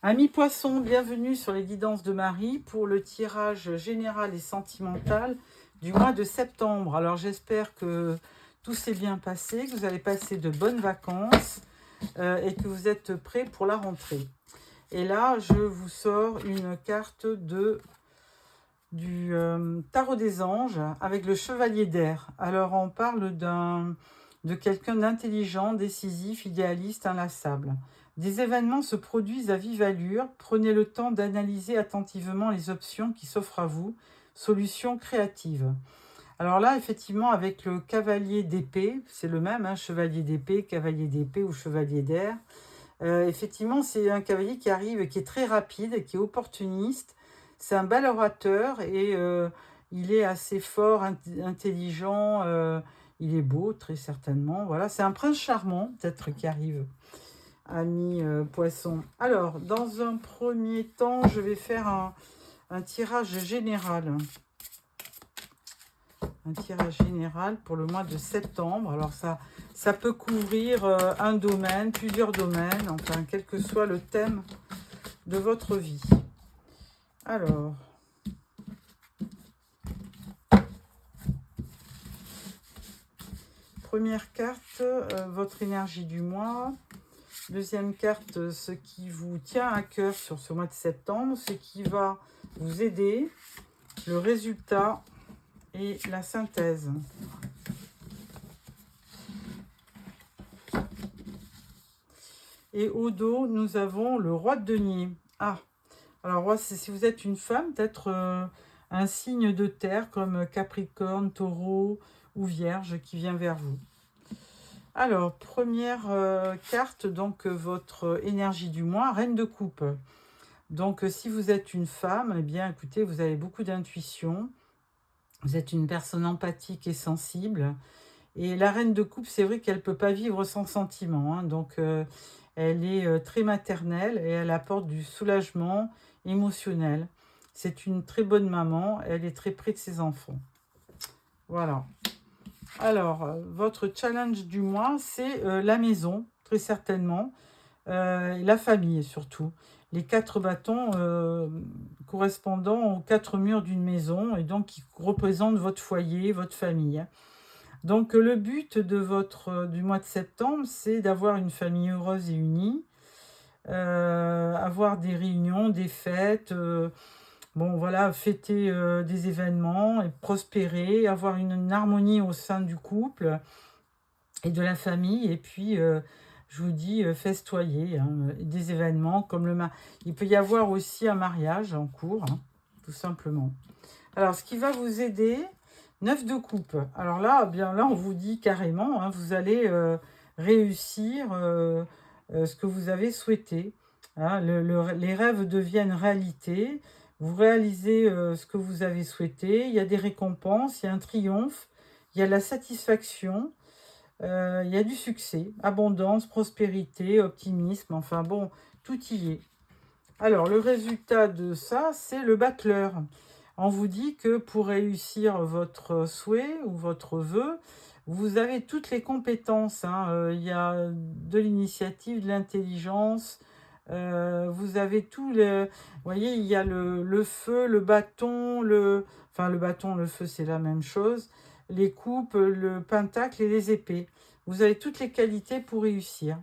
Amis poissons, bienvenue sur les guidances de Marie pour le tirage général et sentimental du mois de septembre. Alors j'espère que tout s'est bien passé, que vous allez passer de bonnes vacances et que vous êtes prêts pour la rentrée. Et là, je vous sors une carte du tarot des anges avec le chevalier d'air. Alors on parle de quelqu'un d'intelligent, décisif, idéaliste, inlassable. Des événements se produisent à vive allure. Prenez le temps d'analyser attentivement les options qui s'offrent à vous. Solutions créatives. Alors là, effectivement, avec le cavalier d'épée, c'est le même, hein, chevalier d'épée ou chevalier d'air. Effectivement, c'est un cavalier qui arrive, qui est très rapide, qui est opportuniste. C'est un bel orateur et il est assez fort, intelligent. Il est beau, très certainement. Voilà, c'est un prince charmant, peut-être, qui arrive. Ami poisson. Alors, dans un premier temps, je vais faire un tirage général. Un tirage général pour le mois de septembre. Alors, ça peut couvrir un domaine, plusieurs domaines, enfin, quel que soit le thème de votre vie. Alors, première carte, votre énergie du mois. Deuxième carte, ce qui vous tient à cœur sur ce mois de septembre, ce qui va vous aider, le résultat et la synthèse. Et au dos, nous avons le roi de denier. Ah, alors si vous êtes une femme, peut-être un signe de terre comme Capricorne, Taureau ou Vierge qui vient vers vous. Alors, première carte, donc votre énergie du mois, Reine de coupe. Donc, si vous êtes une femme, eh bien, écoutez, vous avez beaucoup d'intuition. Vous êtes une personne empathique et sensible. Et la Reine de coupe, c'est vrai qu'elle ne peut pas vivre sans sentiment. Hein. Donc, elle est très maternelle et elle apporte du soulagement émotionnel. C'est une très bonne maman. Elle est très près de ses enfants. Voilà. Alors, votre challenge du mois, c'est la maison, très certainement, la famille surtout. Les 4 bâtons correspondant aux 4 murs d'une maison et donc qui représentent votre foyer, votre famille. Donc, le but du mois de septembre, c'est d'avoir une famille heureuse et unie, avoir des réunions, des fêtes, bon voilà, fêter des événements et prospérer, avoir une harmonie au sein du couple et de la famille. Et puis, je vous dis, festoyer, hein, des événements comme il peut y avoir aussi un mariage en cours, hein, tout simplement. Alors, ce qui va vous aider, 9 de coupe. Alors là, bien là, on vous dit carrément, hein, vous allez réussir ce que vous avez souhaité. Hein, les rêves deviennent réalité. Vous réalisez ce que vous avez souhaité. Il y a des récompenses, il y a un triomphe, il y a la satisfaction, il y a du succès, abondance, prospérité, optimisme. Enfin bon, tout y est. Alors, le résultat de ça, c'est le battleur. On vous dit que pour réussir votre souhait ou votre vœu, vous avez toutes les compétences. Hein. Il y a de l'initiative, de l'intelligence. Vous avez tout. Vous voyez, il y a le feu, le bâton, enfin le bâton, le feu, c'est la même chose. Les coupes, le pentacle et les épées. Vous avez toutes les qualités pour réussir.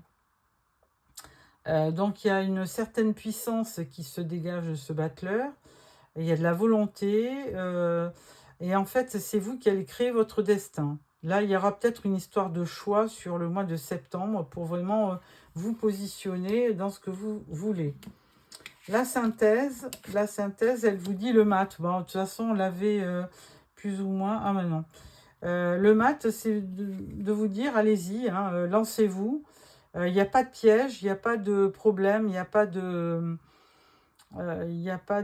Donc il y a une certaine puissance qui se dégage de ce battleur. Il y a de la volonté. Et en fait, c'est vous qui allez créer votre destin. Là, il y aura peut-être une histoire de choix sur le mois de septembre pour vraiment vous positionner dans ce que vous voulez. La synthèse, elle vous dit le mat. Bon, de toute façon, on l'avait plus ou moins. Ah, mais non. Le mat, c'est de vous dire, allez-y, hein, lancez-vous. Il n'y a pas de piège, il n'y a pas de problème, il n'y a pas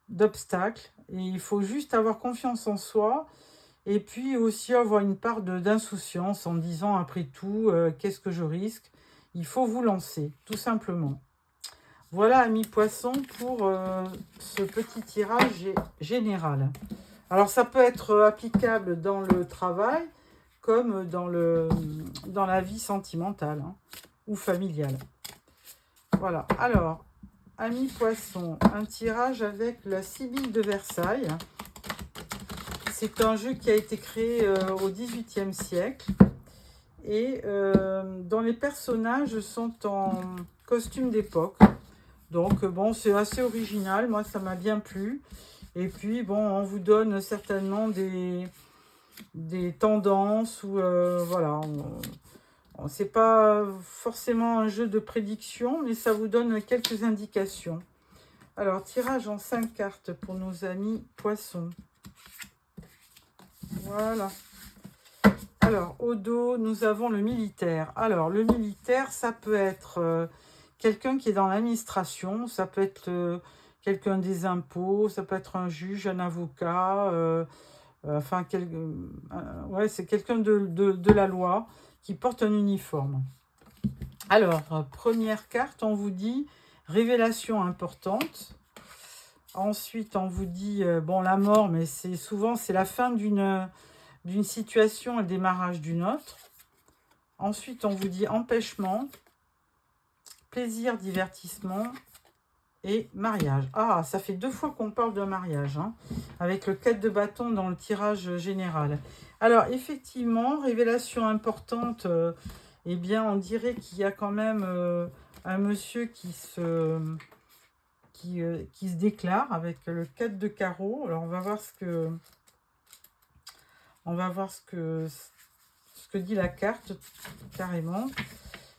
d'obstacle. Et il faut juste avoir confiance en soi et puis aussi avoir une part d'insouciance en disant, après tout, qu'est-ce que je risque? Il faut vous lancer, tout simplement. Voilà, amis poissons, pour ce petit tirage général. Alors, ça peut être applicable dans le travail comme dans la vie sentimentale, hein, ou familiale. Voilà. Alors, amis poissons, un tirage avec la Sibylle de Versailles. C'est un jeu qui a été créé au XVIIIe siècle. Et dont les personnages sont en costume d'époque. Donc, bon, c'est assez original. Moi, ça m'a bien plu. Et puis, bon, on vous donne certainement des tendances ou voilà. C'est pas forcément un jeu de prédiction, mais ça vous donne quelques indications. Alors, tirage en 5 cartes pour nos amis poissons. Voilà. Alors, au dos, nous avons le militaire. Alors, le militaire, ça peut être quelqu'un qui est dans l'administration, ça peut être quelqu'un des impôts, ça peut être un juge, un avocat, enfin, ouais, c'est quelqu'un de la loi qui porte un uniforme. Alors, première carte, on vous dit révélation importante. Ensuite, on vous dit, bon, la mort, mais souvent, c'est la fin d'une situation et le démarrage d'une autre. Ensuite, on vous dit empêchement, plaisir, divertissement et mariage. Ah, ça fait 2 fois qu'on parle de mariage, hein, avec le 4 de bâton dans le tirage général. Alors, effectivement, révélation importante, eh bien, on dirait qu'il y a quand même un monsieur qui se déclare avec le 4 de carreau. Alors, on va voir ce que dit la carte, carrément.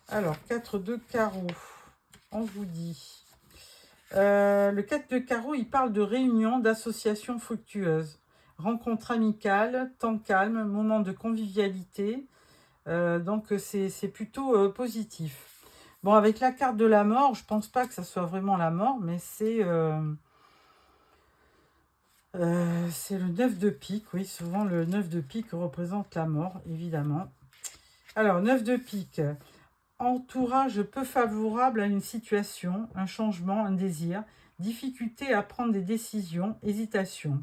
Alors, 4 de carreau, on vous dit. Le 4 de carreau, il parle de réunion, d'association fructueuse. Rencontre amicale, temps calme, moment de convivialité. Donc, c'est plutôt positif. Bon, avec la carte de la mort, je pense pas que ça soit vraiment la mort, mais c'est le 9 de pique. Oui, souvent le 9 de pique représente la mort, évidemment. Alors, 9 de pique. Entourage peu favorable à une situation, un changement, un désir, difficulté à prendre des décisions, hésitation.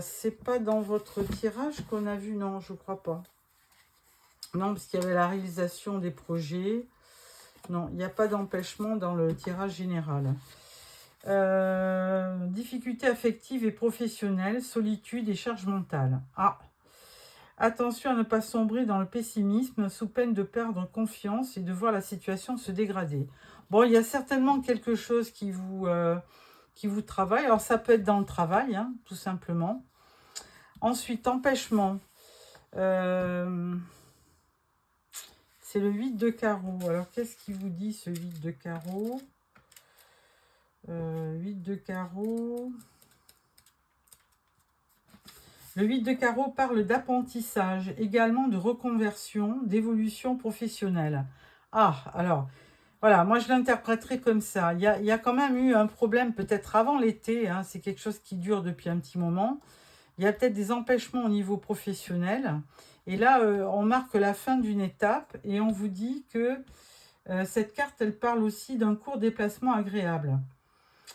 C'est pas dans votre tirage qu'on a vu, non, je crois pas. Non, parce qu'il y avait la réalisation des projets. Non, il n'y a pas d'empêchement dans le tirage général. Difficulté affective et professionnelle, solitude et charge mentale. Ah, attention à ne pas sombrer dans le pessimisme sous peine de perdre confiance et de voir la situation se dégrader. Bon, il y a certainement quelque chose qui vous travaille. Alors, ça peut être dans le travail, hein, tout simplement. Ensuite, empêchement. C'est le 8 de carreau. Alors, qu'est-ce qui vous dit, ce 8 de carreau 8 de carreau. Le 8 de carreau parle d'apprentissage, également de reconversion, d'évolution professionnelle. Ah, alors, voilà, moi je l'interpréterai comme ça. Il y a quand même eu un problème peut-être avant l'été, hein, c'est quelque chose qui dure depuis un petit moment. Il y a peut-être des empêchements au niveau professionnel. Et là, on marque la fin d'une étape et on vous dit que cette carte, elle parle aussi d'un court déplacement agréable.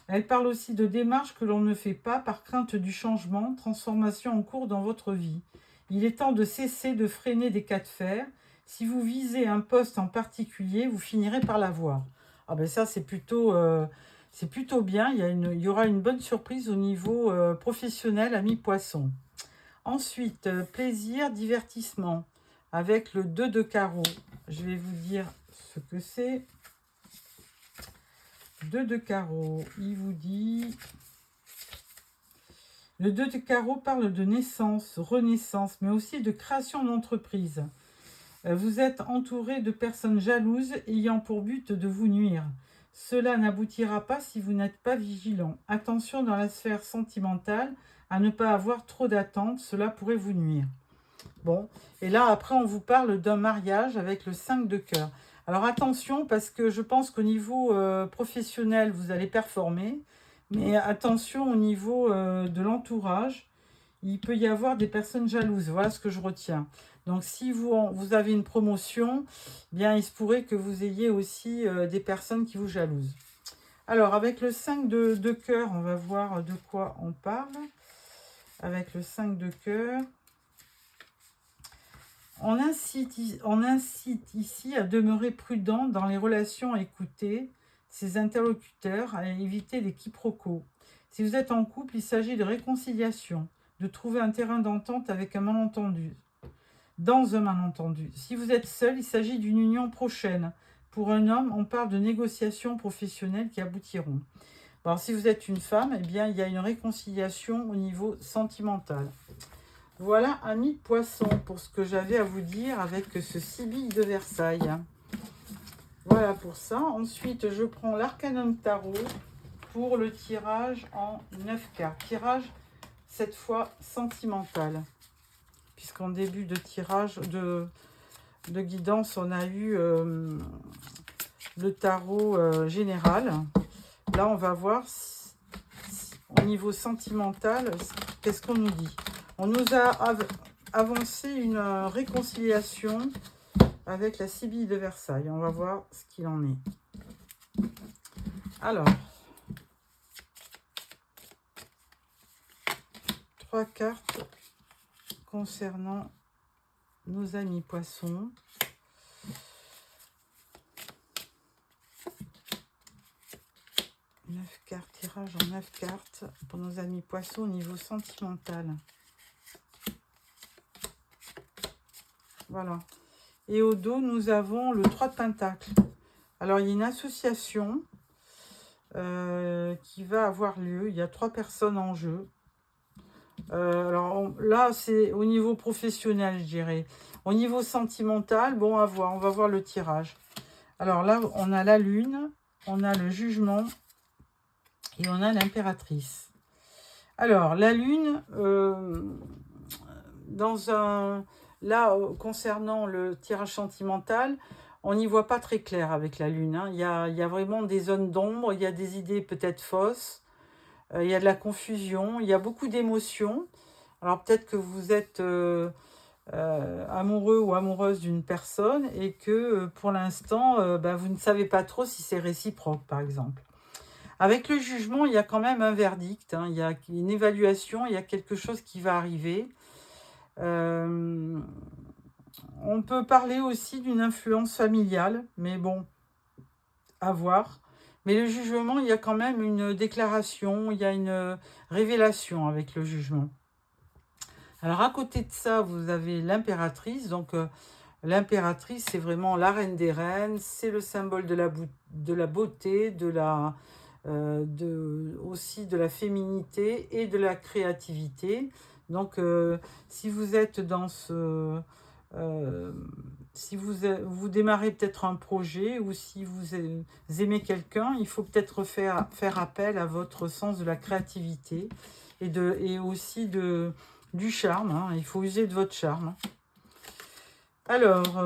Elle parle aussi de démarches que l'on ne fait pas par crainte du changement, transformation en cours dans votre vie. Il est temps de cesser de freiner des cas de fer. Si vous visez un poste en particulier, vous finirez par l'avoir. Ah ben ça, c'est plutôt bien. Il y aura une bonne surprise au niveau professionnel, ami poisson. Ensuite, plaisir, divertissement, avec le 2 de carreau. Je vais vous dire ce que c'est. 2 de carreau, il vous dit... Le 2 de carreau parle de naissance, renaissance, mais aussi de création d'entreprise. Vous êtes entouré de personnes jalouses ayant pour but de vous nuire. Cela n'aboutira pas si vous n'êtes pas vigilant. Attention dans la sphère sentimentale à ne pas avoir trop d'attentes, cela pourrait vous nuire. Bon, et là après on vous parle d'un mariage avec le 5 de cœur. Alors attention, parce que je pense qu'au niveau professionnel, vous allez performer. Mais attention au niveau de l'entourage, il peut y avoir des personnes jalouses. Voilà ce que je retiens. Donc si vous avez une promotion, bien il se pourrait que vous ayez aussi des personnes qui vous jalousent. Alors avec le 5 de cœur, on va voir de quoi on parle. Avec le 5 de cœur... on incite ici à demeurer prudent dans les relations, à écouter ses interlocuteurs, à éviter les quiproquos. Si vous êtes en couple, il s'agit de réconciliation, de trouver un terrain d'entente avec un malentendu, dans un malentendu. Si vous êtes seul, il s'agit d'une union prochaine. Pour un homme, on parle de négociations professionnelles qui aboutiront. Alors, si vous êtes une femme, eh bien, il y a une réconciliation au niveau sentimental. Voilà, amis poissons, pour ce que j'avais à vous dire avec ce Sibylle de Versailles. Voilà pour ça. Ensuite, je prends l'Arcanum Tarot pour le tirage en 9 cartes. Tirage, cette fois, sentimental. Puisqu'en début de tirage, de guidance, on a eu le tarot général. Là, on va voir au niveau sentimental, qu'est-ce qu'on nous dit. On nous a avancé une réconciliation avec la Sibylle de Versailles. On va voir ce qu'il en est. Alors, 3 cartes concernant nos amis poissons. Tirage en 9 cartes pour nos amis poissons au niveau sentimental. Voilà. Et au dos, nous avons le 3 de Pentacles. Alors, il y a une association qui va avoir lieu. Il y a 3 personnes en jeu. Alors là, c'est au niveau professionnel, je dirais. Au niveau sentimental, bon, à voir. On va voir le tirage. Alors là, on a la Lune, on a le Jugement et on a l'Impératrice. Alors, la Lune, concernant le tirage sentimental, on n'y voit pas très clair avec la Lune. Hein. Il y a vraiment des zones d'ombre, il y a des idées peut-être fausses, il y a de la confusion, il y a beaucoup d'émotions. Alors peut-être que vous êtes amoureux ou amoureuse d'une personne et que pour l'instant, vous ne savez pas trop si c'est réciproque, par exemple. Avec le Jugement, il y a quand même un verdict, hein, il y a une évaluation, il y a quelque chose qui va arriver. On peut parler aussi d'une influence familiale, mais bon, à voir. Mais le Jugement, il y a quand même une déclaration, il y a une révélation avec le Jugement. Alors, à côté de ça, vous avez l'Impératrice. Donc, l'Impératrice, c'est vraiment la reine des reines. C'est le symbole de la beauté, aussi de la féminité et de la créativité. Donc, si vous êtes dans si vous démarrez peut-être un projet ou si vous aimez quelqu'un, il faut peut-être faire appel à votre sens de la créativité et aussi du charme. Hein. Il faut user de votre charme. Alors,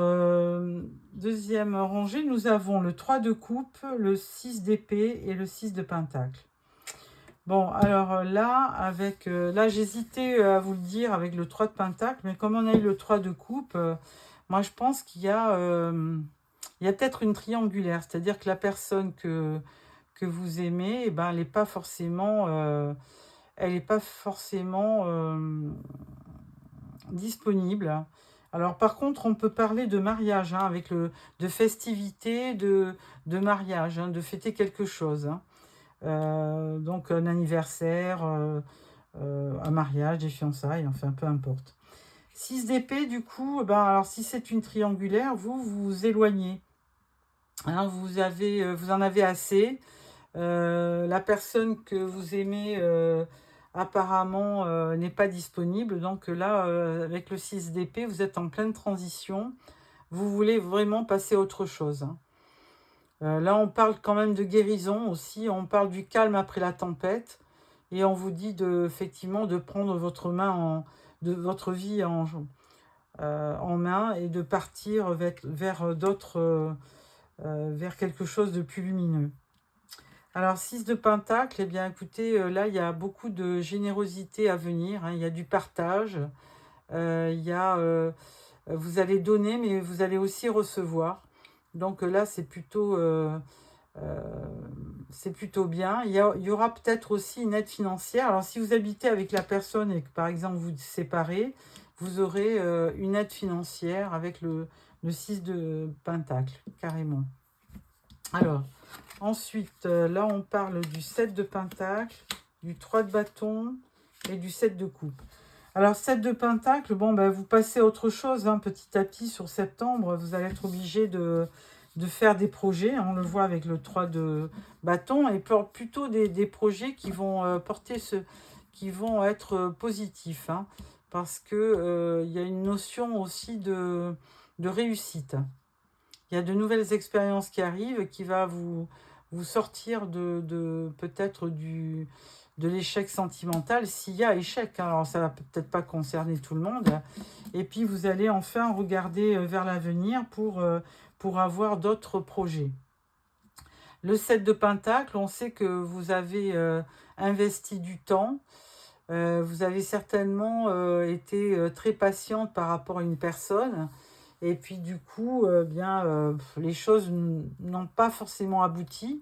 deuxième rangée, nous avons le 3 de coupe, le 6 d'épée et le 6 de pentacle. Bon, alors là, là j'hésitais à vous le dire avec le 3 de pentacle, mais comme on a eu le 3 de coupe, moi je pense qu'il y a peut-être une triangulaire, c'est-à-dire que la personne que vous aimez, eh ben, elle n'est pas forcément, disponible. Alors par contre, on peut parler de mariage, hein, de festivité, de mariage, hein, de fêter quelque chose. Hein. Donc un anniversaire, un mariage, des fiançailles, enfin peu importe. 6 d'épée, du coup, alors si c'est une triangulaire, vous vous éloignez. Hein, vous en avez assez. La personne que vous aimez apparemment n'est pas disponible. Donc là, avec le 6 d'épée, vous êtes en pleine transition. Vous voulez vraiment passer à autre chose. Hein. Là, on parle quand même de guérison aussi. On parle du calme après la tempête. Et on vous dit effectivement de prendre votre vie en main et de partir vers quelque chose de plus lumineux. Alors, 6 de pentacle, eh bien, écoutez, là, il y a beaucoup de générosité à venir. Hein. Il y a du partage. Vous allez donner, mais vous allez aussi recevoir. Donc là, c'est plutôt bien. Il y aura peut-être aussi une aide financière. Alors, si vous habitez avec la personne et que, par exemple, vous vous séparez, vous aurez une aide financière avec le 6 de Pentacle, carrément. Alors, ensuite, là, on parle du 7 de Pentacle, du 3 de bâton et du 7 de coupe. Alors, 7 de Pentacle, bon, ben, vous passez à autre chose, hein, petit à petit, sur septembre, vous allez être obligé de faire des projets, on le voit avec le 3 de bâton, et plutôt des projets qui vont qui vont être positifs, hein, parce que il y a une notion aussi de réussite. Il y a de nouvelles expériences qui arrivent, qui va vous sortir de peut-être de l'échec sentimental, s'il y a échec, hein. Alors ça va peut-être pas concerner tout le monde. Et puis vous allez enfin regarder vers l'avenir pour avoir d'autres projets. Le 7 de Pentacle, on sait que vous avez investi du temps. Vous avez certainement été très patiente par rapport à une personne. Et puis du coup, les choses n'ont pas forcément abouti.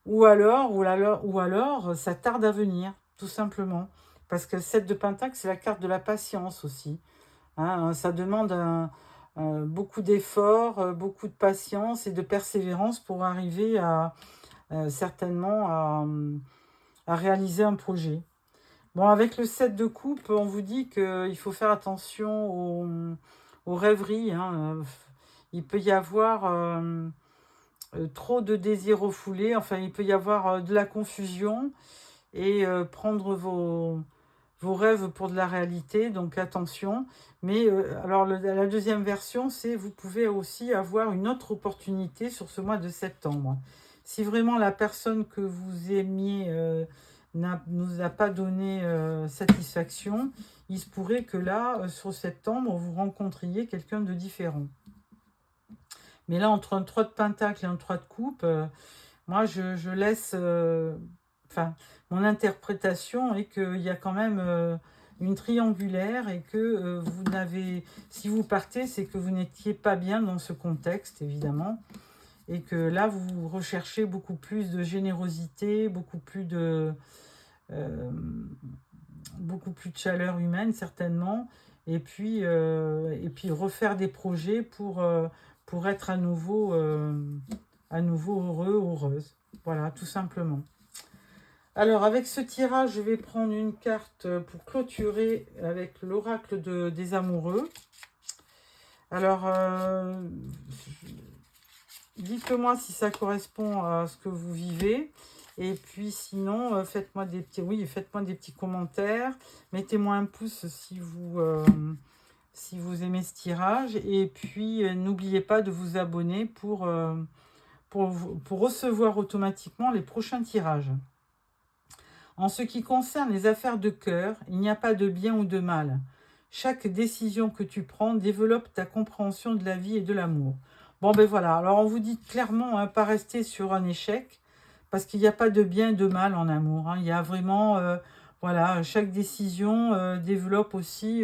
Ou alors, ça tarde à venir, tout simplement. Parce que le 7 de Pentacle, c'est la carte de la patience aussi. Hein, ça demande beaucoup d'efforts, beaucoup de patience et de persévérance pour arriver certainement à réaliser un projet. Bon, avec le 7 de coupe, on vous dit qu'il faut faire attention aux rêveries, hein. Il peut y avoir trop de désirs refoulés, enfin, il peut y avoir de la confusion et prendre vos rêves pour de la réalité, donc attention. Mais alors, la deuxième version, c'est vous pouvez aussi avoir une autre opportunité sur ce mois de septembre. Si vraiment la personne que vous aimiez nous a pas donné satisfaction, il se pourrait que là, sur septembre, vous rencontriez quelqu'un de différent. Mais là, entre un 3 de pentacle et un 3 de coupe, moi, je laisse... mon interprétation est qu'il y a quand même une triangulaire et que vous n'avez... Si vous partez, c'est que vous n'étiez pas bien dans ce contexte, évidemment. Et que là, vous recherchez beaucoup plus de générosité, beaucoup plus de chaleur humaine, certainement. Et puis refaire des projets pour être à nouveau heureux, heureuse. Voilà, tout simplement. Alors, avec ce tirage, je vais prendre une carte pour clôturer avec l'oracle des amoureux. Alors, dites-moi si ça correspond à ce que vous vivez. Et puis sinon, faites-moi des petits commentaires. Mettez-moi un pouce si vous aimez ce tirage. Et puis, n'oubliez pas de vous abonner pour recevoir automatiquement les prochains tirages. En ce qui concerne les affaires de cœur, il n'y a pas de bien ou de mal. Chaque décision que tu prends développe ta compréhension de la vie et de l'amour. Bon, ben voilà. Alors, on vous dit clairement, hein, pas rester sur un échec, parce qu'il n'y a pas de bien et de mal en amour, hein. Il y a vraiment, chaque décision développe aussi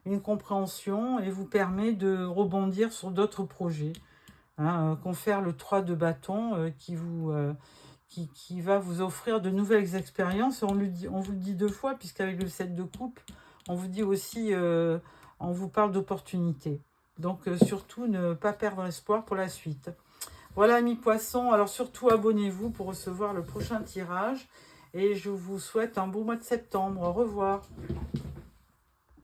une compréhension et vous permet de rebondir sur d'autres projets. Hein, confère le 3 de bâton qui va vous offrir de nouvelles expériences. On vous le dit deux fois, puisqu'avec le 7 de coupe, on vous dit aussi, on vous parle d'opportunités. Donc, surtout, ne pas perdre espoir pour la suite. Voilà, amis poissons. Alors, surtout, abonnez-vous pour recevoir le prochain tirage. Et je vous souhaite un beau mois de septembre. Au revoir.